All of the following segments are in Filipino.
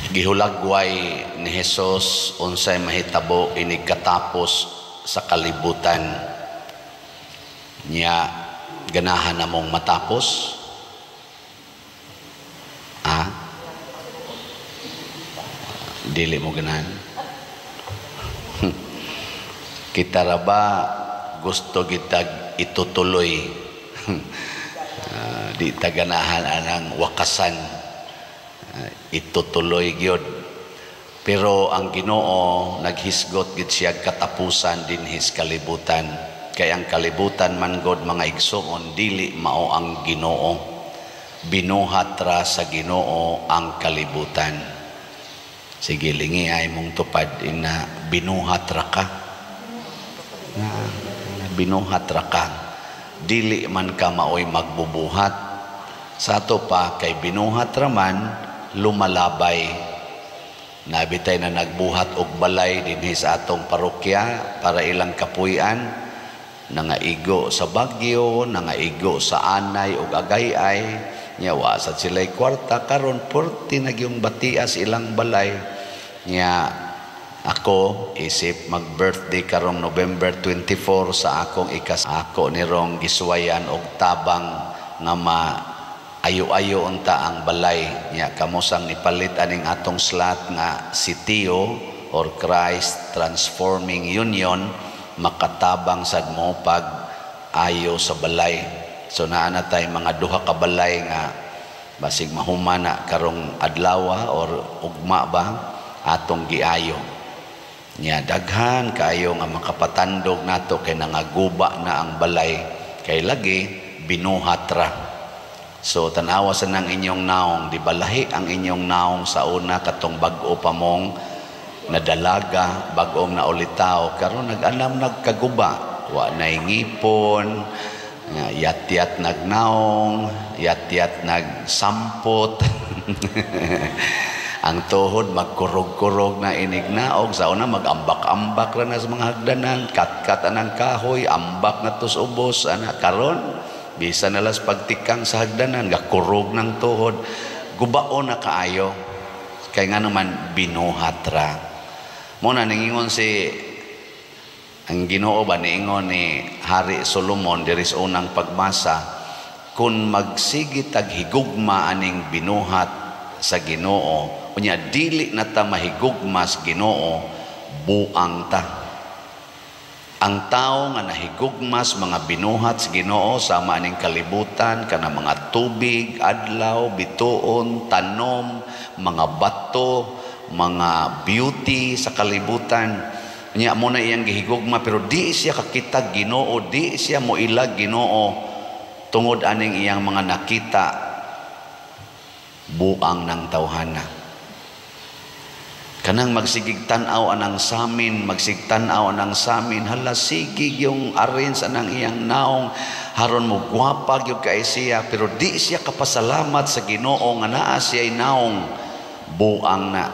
Gihulagway ni Hesus unsay mahitabo inig katapos sa kalibutan niya. Ganahan na mong matapos? Dili mo ganahan? Kita ra ba gusto kita itutuloy? Di taganahan anang wakasan, itutuloy gyud. Pero ang Ginoo naghisgot gid siya katapusan din his kalibutan. Kay ang kalibutan man god mga igsoon dili mao ang Ginoo. Binuhat ra sa Ginoo ang kalibutan. Sige, lingi ay mong tupad ina binuhat ra ka. Binuhat ra ka. Dili man ka maoy magbubuhat. Sa ato pa kay binuhat ra man lumalabay. Nabitay na nagbuhat og balay dinhi sa atong parokya para ilang kapuy-an. Nangaigo sa Bagyo, nangaigo sa Anay ug Agay-ay, nya wa sa sila'y kwarta karon 40 nagyong batias ilang balay. Nya ako isip mag-birthday karong November 24 sa akong ako ni rong giswayan og tabang nga ayo-ayo unta ang balay. Nya kamusang nipalit aning atong slot nga Sitio or Christ Transforming Union makatabang sad mo pag ayo sa balay. So naa na tay mga duha ka balay nga basig mahumana karong adlaw or ugma ba atong giayo. Nya daghan kaayo nga makapatandog nato kay nangaguba na ang balay kay lagi binuhat ra. So tanawa sa nang inyong naong, di balahi ang inyong naong sa una katong bag-o pa mong nadalaga, bagong naulitaw karon nag-anam nagkaguba, wa nay ngipon, yat-yat nagnaong, yat-yat nagsampot. Ang tuhod magkurog-kurog na inignaog, sa una magambak-ambak ra na sa mga hagdanan, kat-kat anang kahoy, ambak na tos ubos, ana karon bisa nalas pagtikang sa hagdanan, gakurog ng tuhod, gubaon na kaayo, kay nga naman binuhat ra. Muna ningingon si ang Ginoo ba niingon ni Hari Solomon diri sa unang pagbasa, kun magsigi tag higugma aning binuhat sa Ginoo, unya dili na ta mahigugma sa Ginoo, buang ta. Ang tao nga nahigugmas mga binuhat sa Ginoo sama aning kalibutan kana mga tubig, adlaw, bituon, tanom, mga bato, mga beauty sa kalibutan, niya mo na iyang gihigugma pero di siya kakita Ginoo, di siya mo ilag Ginoo tungod aning iyang mga nakita, buang ng tawhana. Kanang magsigig tanaw anang samin, magsigtanaw anang samin, hala sigig yung arrange anang iyang naong haron mo gwapa gyud kay siya pero di siya kapasalamat sa Ginoo nga naa siya naong, buang na.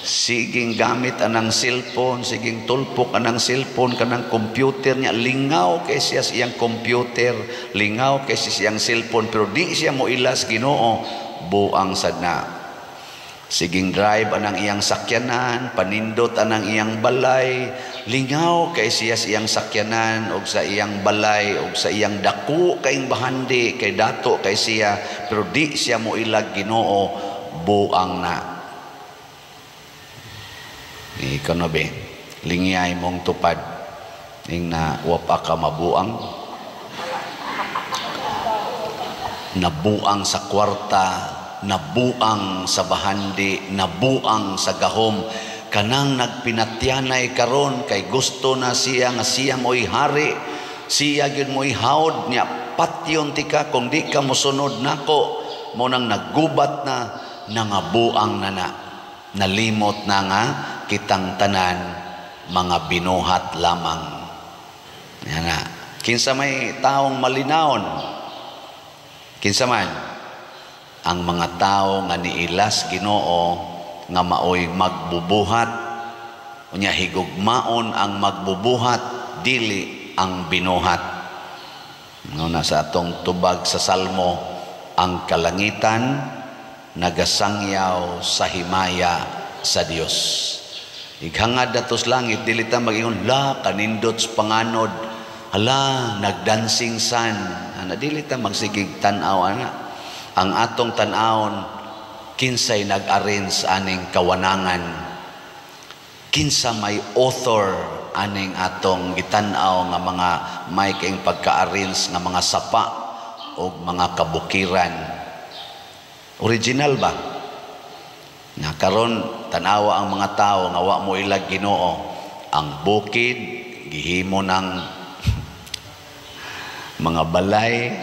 Siging gamit anang cellphone, siging tulpok anang cellphone kanang computer niya, lingaw kay siya siyang computer, lingaw kay siyang cellphone pero di siya mo ilas Ginoo, buang sad na. Siging drive anang iyang sakyanan, panindot anang iyang balay, lingaw kay siya siyang sakyanan og sa iyang balay og sa iyang dako kay bahandi kay dato kay siya pero di siya mo ilag Ginoo, buang na. Ikaw na be, lingiyay mong tupad ning na wapa ka mabuang, nabuang sa kwarta, nabuang sa bahandi, nabuang sa gahom, kanang nagpinatyanay karon kay gusto na siya nga siya mo'y hari, siya gyud mo'y haod niya, patyon tika kung di ka mosunod nako, mo nang naggubat na, nangabuang na na, nalimot na nga kitang tanan mga binuhat lamang. Yan na. Kinsa may taong malinawon, kinsa man ang mga tao nga niilas Ginoo nga maoy magbubuhat, unya higugmaon ang magbubuhat, dili ang binuhat. Nguna sa atong tubag sa Salmo, ang kalangitan nagasangyaw sa himaya sa Dios. Ighangad datos langit, dili ta mag-ingon, la, kanindot sa panganod, hala, nagdancing sun. Ana, dili ta magsigig tanaw, ana. Ang atong tanawon, kinsay nag-arrange aning kawanangan, kinsa may author aning atong gitanaw nga mga may kaing pagka-arrange nga mga sapa o mga kabukiran. Original ba? Nga karon tanawa ang mga tao nga wa mo ilag Ginoo. Ang bukid gihimo ng mga balay.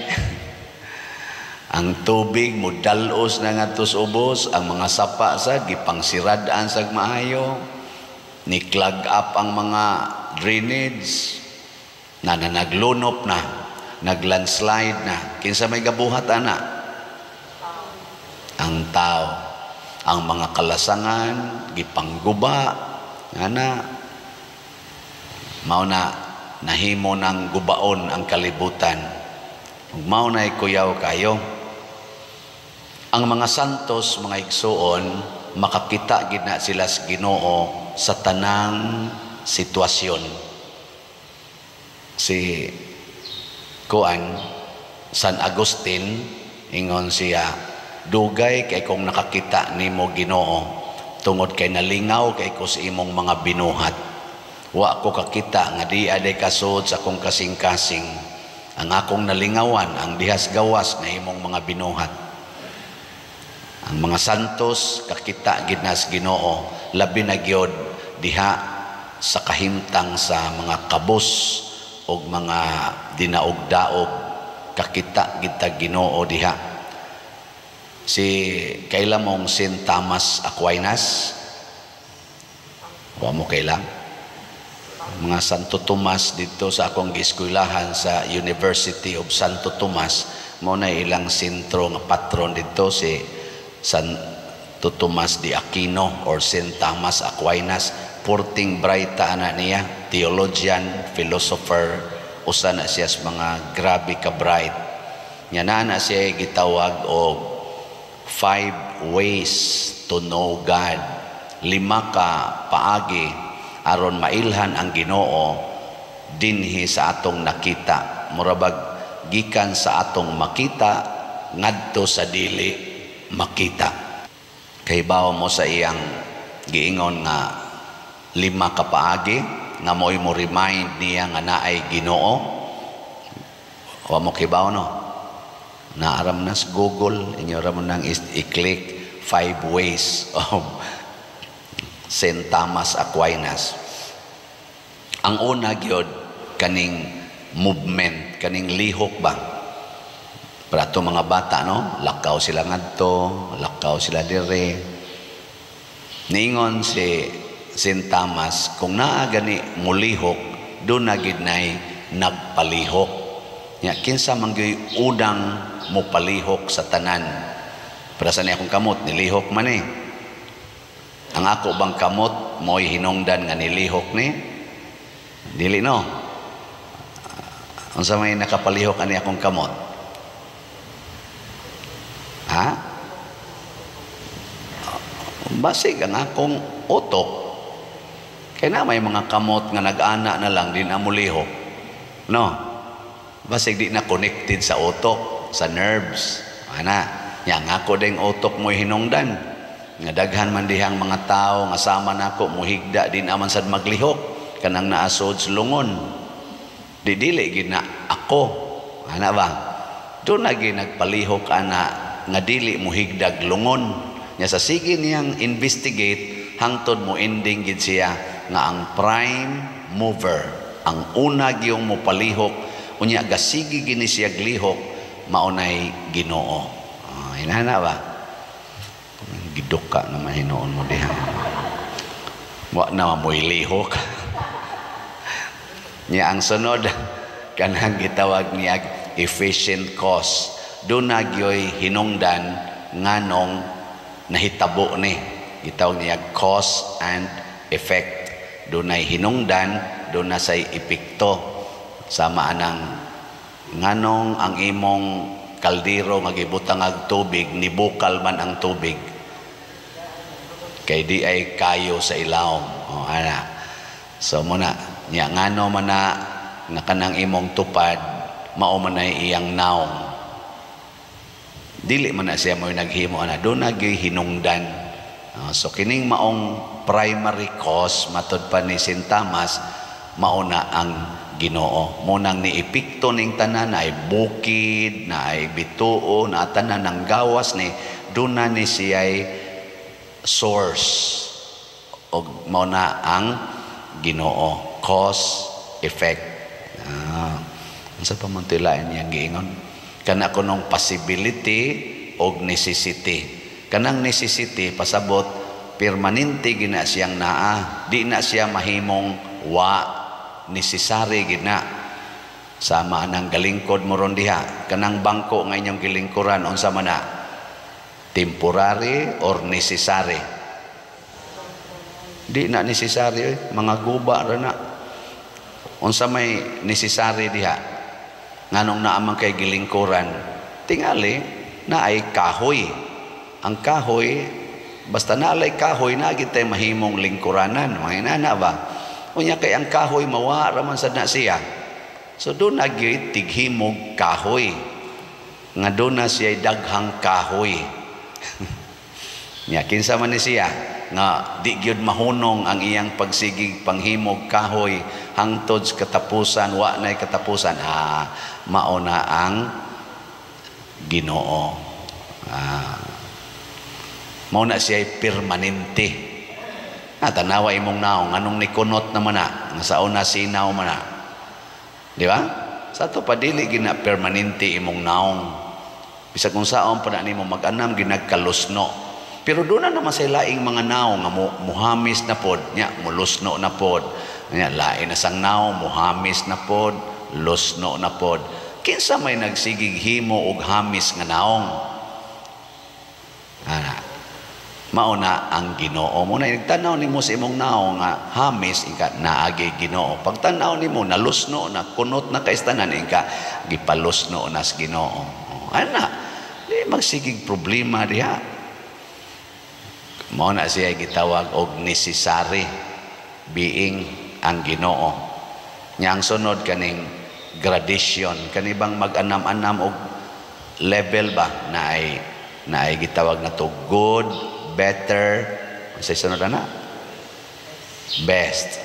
Ang tubig mudalos na nga ubos, ang mga sapa sa gipangsirad-an sa maayo, ni clog up ang mga drainage na naglunop na, naglandslide na. Kinsa may gabuhat ana? Ang tao. Ang mga kalasangan gipangguba ana, mao na nahimo ng gubaon ang kalibutan. Ug mao na kuyaw kayo. Ang mga santos, mga igsoon, makakita gid na sila sa Ginoo sa tanang sitwasyon. Si Kuan San Agustin ingon siya, dugay kay kung nakakita nimo Ginoo, tungod kay nalingaw kay ko sa imong mga binuhat. Wa ko kakita nga di aday kasud sa akong kasing-kasing. Ang akong nalingawan ang dihas gawas na imong mga binuhat. Ang mga santos kakita gid na sa Ginoo, labi na gyud diha sa kahimtang sa mga kabus o mga dinaog-daog, kakita gid ta Ginoo diha. Si kaila mong St. Thomas Aquinas, wa mo kaila, mga Santo Tomas dito sa akong giskwelahan sa University of Santo Tomas, mo na ilang sentro nga patron dito, si Santo Tomas de Aquino or St. Thomas Aquinas. Porting brighta ana niya, theologian, philosopher, usa na siya sa mga grabe ka bright. Nya na siya gitawag og 5 ways to know God. 5 ka paagi aron mailhan ang Ginoo dinhi sa atong nakita. Murabag gikan sa atong makita ngadto sa dili makita. Kay bawo mo sa iyang giingon nga 5 ka paagi nga mo'y mo remind niya nga naay Ginoo. Wa mo kibaw no? Naaram na sa Google, inyo ram nang i-click 5 ways of St. Thomas Aquinas. Ang una gyud kaning movement, kaning lihok ba? Para to mga bata, no? Lakaw sila ngadto, lakaw sila dire. Ningon si St. Thomas, kung naa gani mulihok, doon na gid nay nagpalihok. Nya kinsa man gyud udang mo palihok sa tanan. Para sa ni akong kamot nilihok man eh. Ang ako bang kamot mo'y hinungdan nga nilihok ni? Dili no. Unsa may nakapalihok ani akong kamot? Ha? Basig ang akong utok. Kaya na may mga kamot nga nag-ana na lang din amulihok. No? Basig di na connected sa utok, sa nerves. Ana, yang ako ding utok mo hinungdan. Nga daghan man dihang mga tao nga sama nako muhigda din aman sad maglihok kanang naasod sa lungon. Dili gid na ako. Ana ba? Doon na gid nagpalihok ana nga dili muhigdag lungon. Nya sa sige niyang investigate hangtod mo ending gid siya nga ang prime mover, ang una gyung mo palihok unya gasigi gini siya glihok maunay Ginoo. Inana ba? Giduka naman hinoon mo diha. Wa na mo'y lihok. Nya ang sunod kanang gitawag niya efficient cause. Doon na gyoy hinungdan nganong nahitabo ni. Gitawag niya cause and effect. Doon na hinungdan, doon na say epekto. Sama anang nganong ang imong kaldero nga gibutang og tubig, nibukal man ang tubig. Kay di ay kayo sa ilawom. O, ana. So muna, nya ngano man na nga kanang imong tupad, mao man ay iyang naong. Dili man na siya mo naghimo ana, do naghinungdan. So kining maong primary cause matud pa ni St. Thomas, mauna ang Ginoo. Munang niipikto ning tanan na ay bukid, na ay bituo, na tanan ng gawas ni duna ni siya'y source o mauna ang Ginoo. Cause, effect. Sa pamuntilain niyang giingon. Kana kunong possibility o necessity. Kanang necessity, pasabot, permanente gina siyang naa. Di na siya mahimong necessary gina. Sama ng galingkod mo ron diha. Kanang bangko nga inyong gilingkuran, unsa man na? Temporary or necessary? Di na necessary, mga guba ra na. Unsa may necessary diha? Nganong naamang kay gilingkuran? Tingali na ay kahoy. Ang kahoy, basta naalay kahoy, nagitay mahimong lingkuranan. Mga inana ba? Unya kay ang kahoy, mawa raman sad na siya. So doon nagyoy tighimog kahoy. Nga doon na siya daghang kahoy. Nya kinsa man ni siya nga di gyud mahunong ang iyang pagsigig panghimog kahoy hangtod sa katapusan, wa nay katapusan. Mauna ang Ginoo. Mauna siya permanente. Tanawa imong naong anong nikunot naman na nga sa una sinaw man na. Di ba? Sa to padili gina permanente imong naong. Bisag kung saon pa na nimo mag-anam ginagkalusno. Pero doon na naman sa laing mga naong nga muhamis na pod, nya mulusno na pod. Nya lain na sang naong muhamis na pod, lusno na pod. Kinsa may nagsigig himo og hamis nga naong? Mauna ang Ginoo. Muna nagtanaw nimo sa imong naong nga hamis ika naagi Ginoo. Pagtanaw nimo nalusno na kunot na kaistanan ika gipalusno na sa Ginoo. Ana, di magsigig problema diha. Mao na siya gitawag og necessary being ang Ginoo. Nya ang sunod kaning gradation, kanibang mag-anam-anam og level ba na ay gitawag na to good, better, sa sunod na best.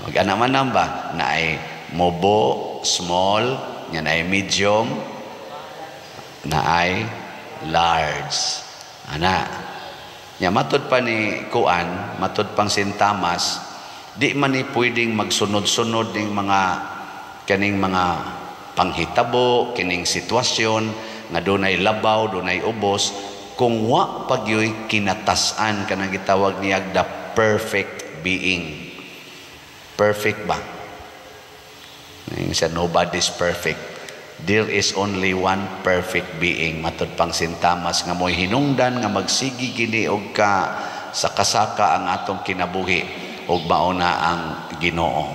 Mag-anam-anam ba na ay mobo, small, nya na ay medium, na ay large. Nya matud pa ni Kuan, matud pang St. Thomas, di man ni pwedeng magsunod-sunod ning kaning mga panghitabo, kining sitwasyon nga dunay labaw, dunay ubos, kung wa pagyoy kinatasan kanang gitawag niya the perfect being. Perfect ba? Sa nobody's perfect. There is only one perfect being. Matud pang St. Thomas nga mo'y hinungdan nga magsigi gini og ka sakasaka ang atong kinabuhi og mauna ang Ginoo.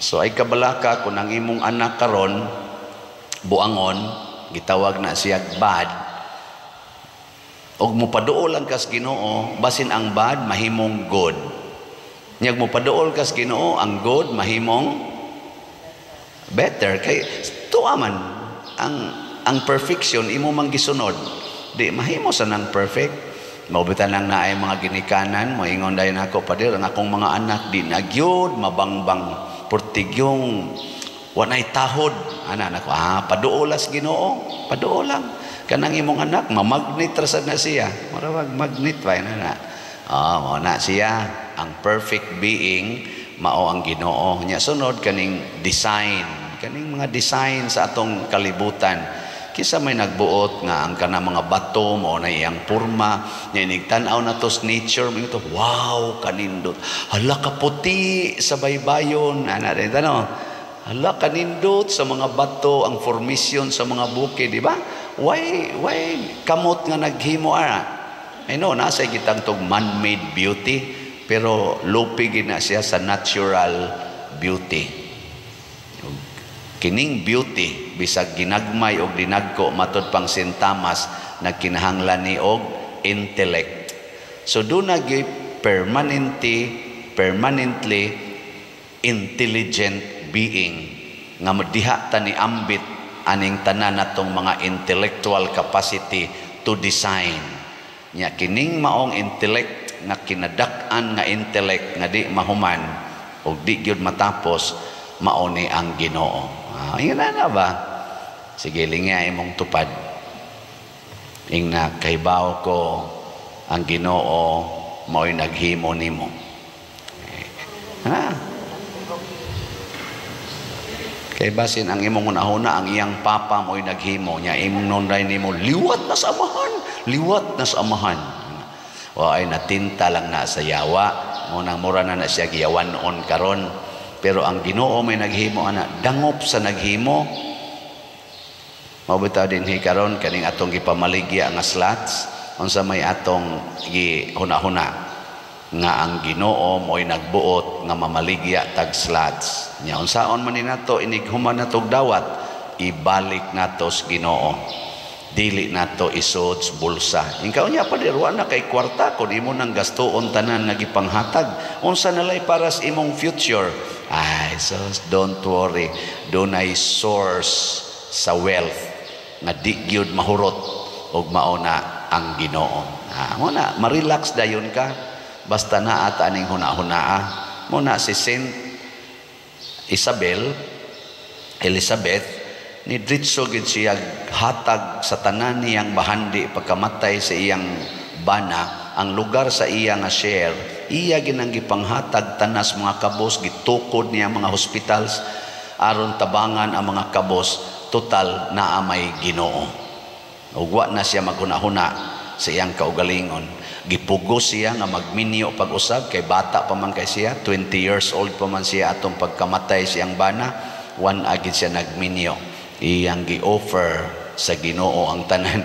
So ay kabalaka kung ang imong anak karon buangon, gitawag na siya bad, og mopaduol ang kas Ginoo, basin ang bad mahimong good. Nyag mopaduol kas Ginoo, ang good mahimong better. Kay tuaman ang perfection imo mang gisunod, di mahimo sa nang perfect. Maubitan lang na ay mga ginikanan, moingon dayon ako padir ang akong mga anak di nagyod mabangbang portigyong wanay tahod. Anak ko, paduolas Ginoo, paduol lang. Kanang imong anak mamagnet ra sad na siya. Marawag magnet ba na. Mao na siya ang perfect being, mao ang Ginoo. Nya sunod kaning design, kaning mga design sa atong kalibutan. Kisa may nagbuot nga ang kana mga bato mo na iyang porma, nya tan-aw na to sa nature, mo to, wow, kanindot. Hala ka puti sa baybayon, ana rin tanong. Hala kanindot sa mga bato ang formation sa mga bukid, di ba? Why kamot nga naghimo ara? I know nasa gitang tog man-made beauty, pero lupig na siya sa natural beauty. kining beauty bisag ginagmay og dinagko matud pang sintamas nagkinahanglan ni og intellect. So do na permanently intelligent being nga diha ta ni ambit aning tanan natong mga intellectual capacity to design. Nya kining maong intellect nga kinadak-an nga intellect nga di mahuman og di gyud matapos mao ni ang Ginoo. Ingon na ba? Sige lingay imong tupad. Ingna kahibaw ko ang Ginoo mao'y naghimo nimo. Kay basin ang imong una-una ang iyang papa mo'y naghimo niya imong nonray nimo liwat na sa amahan. O ay natinta lang na sa yawa, munang mura na siya giyawan-on karon. Pero ang Ginoo may naghimo ana, dangop sa naghimo. Mabitaw din karon kaning atong gipamaligya nga slots unsa may atong gihuna-huna nga ang Ginoo mo'y nagbuot nga mamaligya tag slots. Nya unsaon man ni nato inighuman natog dawat, ibalik nato sa Ginoo. Dili nato isod sa bulsa. Ingkaw niya pa dirwa na kay kwarta kun imo nang gastuon tanan nga gipanghatag. Unsa nalay para sa imong future? Ay, so don't worry. Dunay source sa wealth nga di gyud mahurot og mauna ang Ginoo. Muna ma-relax dayon ka basta naa ta aning huna-hunaa. Muna si Saint Elizabeth ni dritso gid siya hatag sa tanan niyang bahandi pagkamatay sa iyang bana, ang lugar sa iya nga share iya ginang gipanghatag tanas mga kabos, gitukod niya mga hospitals aron tabangan ang mga kabos. Total naa may Ginoo. Ugwa na siya maghuna-huna sa iyang kaugalingon. Gipugos siya nga magminyo pag-usab kay bata pa man kay siya, 20 years old pa man siya atong pagkamatay siyang bana, one agid siya nagminyo. Iyang gi-offer sa Ginoo ang tanan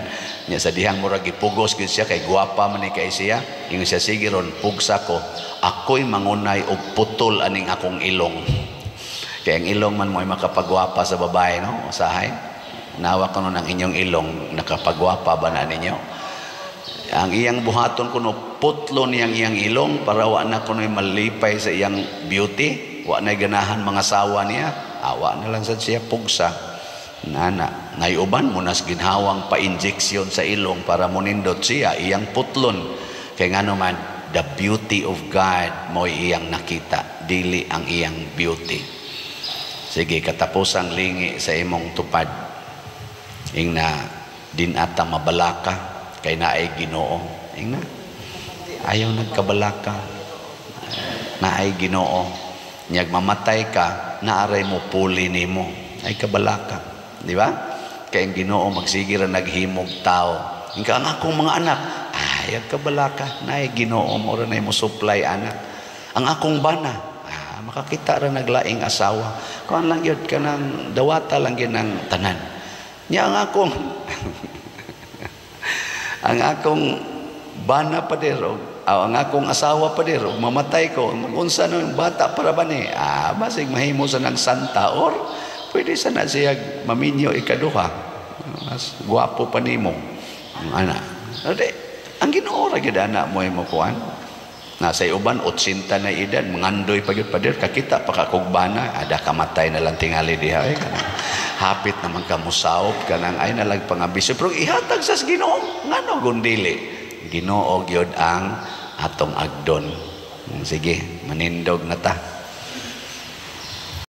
niya sa dihang murag gipugos gid siya kay guwapa man ni kay siya. Ingon siya, sige ron pugsa ko, ako'y mangunay og putol aning akong ilong. Kaya ang ilong man mo'y makapagwapa sa babae, no? Usahay nawa ko nun ang inyong ilong, nakapagwapa ba na ninyo? Ang iyang buhaton kuno putlo niyang iyang ilong para wa na kuno malipay sa iyang beauty, wa na ganahan mga sawa niya, awa na lang sad siya pugsa. Nana, ngayuban mo nas ginhawang pa-injeksyon sa ilong para munindot siya iyang putlon. Kaya nga naman, the beauty of God mo'y iyang nakita, dili ang iyang beauty. Sige, katapusang lingi sa imong tupad. Ingna, din ata mabalaka, kay naay Ginoo. Ingna, ayaw nagkabalaka. Naay Ginoo. Nyag mamatay ka, naaray mo puli nimo. Ay kabalaka. Di ba? Kaya ang Ginoo magsigir naghimog tao. Ingka ang akong mga anak, ay kabalaka, naay Ginoo mo rin mo supply anak. Ang akong bana, makakita rin naglaing asawa. Kung lang yun ka ng dawata lang yun ng tanan. Nya ang akong ang akong bana pa dero, ang akong asawa pa dero, mamatay ko, unsa no yung bata para ba ni? Basig mahimo sa ng santa or pwede sana siya maminyo ikaduha. Mas guwapo pa nimo. Ana. Ang Ginoo ra gid ana mo imo kuan. Nasa uban 80 na edad, mangandoy pa gyud pader kakita pa kakugbana, ada kamatay na lang tingali diha ay kanang hapit naman ka musaop kanang ay nalag pangabisyo pero ihatag sa Ginoo ngano gundili. Ginoo gyud ang atong agdon. Sige, manindog na ta.